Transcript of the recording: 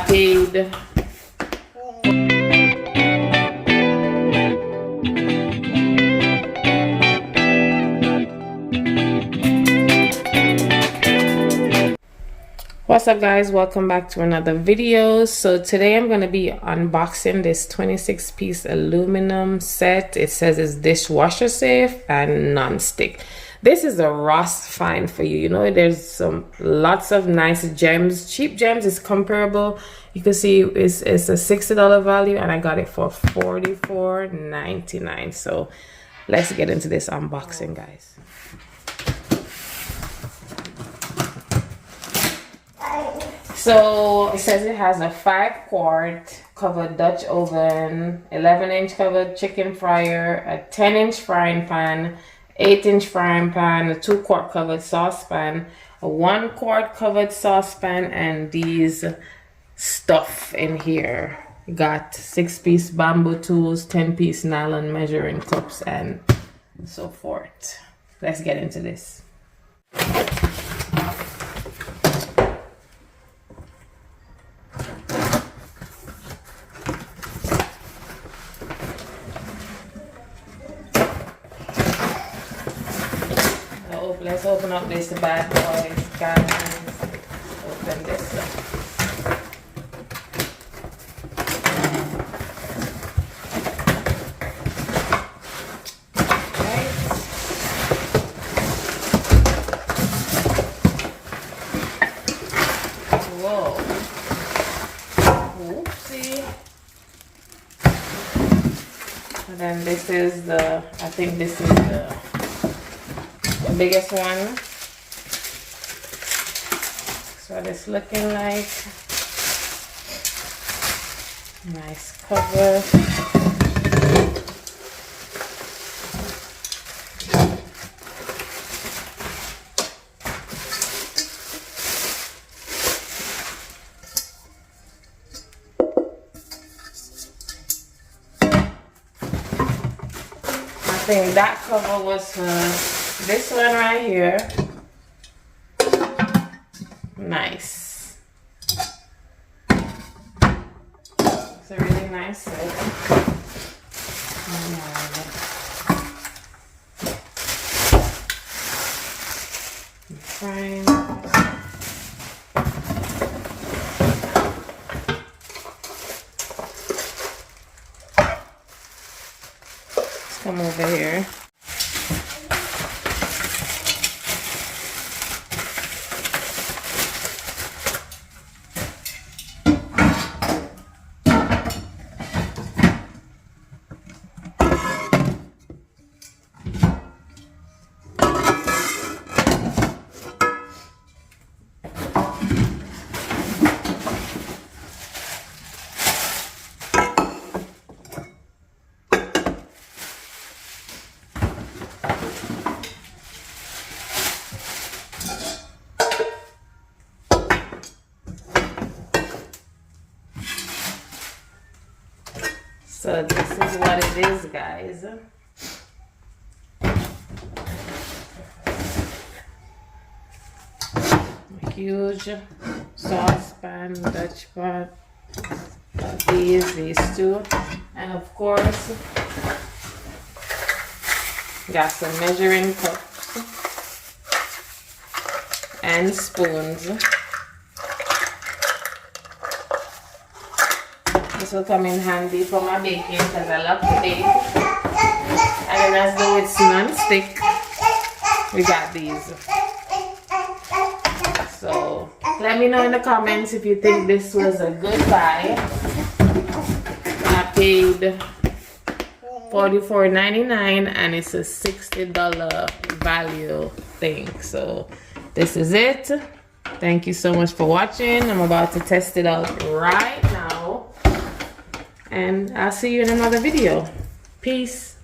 paid. What's up guys, welcome back to another video. So today I'm going to be unboxing this 26-piece aluminum set. It says it's dishwasher safe and non-stick. This is a Ross find for you. You know, there's lots of nice gems. Cheap gems is comparable. You can see it's a $60 value and I got it for $44.99. So let's get into this unboxing, guys. So it says it has a 5-quart covered Dutch oven, 11-inch covered chicken fryer, a 10-inch frying pan, 8-inch frying pan, a 2-quart covered saucepan, a 1-quart covered saucepan, and these stuff in here. Got 6-piece bamboo tools, 10-piece nylon measuring cups, and so forth. Let's get into this. Let's open up this bad boy, guys. Open this up. Right. Whoa. Oopsie. And then this is the, I think this is the biggest one. That's what it's looking like. Nice cover. I think that cover was this one right here. Nice. It's a really nice set. Fine. Let's come over here. So this is what it is, guys. A huge saucepan, Dutch pot, these two, and of course got some measuring cups and spoons. This will come in handy for my baking because I love to bake. And then as though it's non-stick, we got these. So let me know in the comments if you think this was a good buy. I paid $44.99 and it's a $60 value thing. So this is it. Thank you so much for watching. I'm about to test it out right now. And I'll see you in another video. Peace.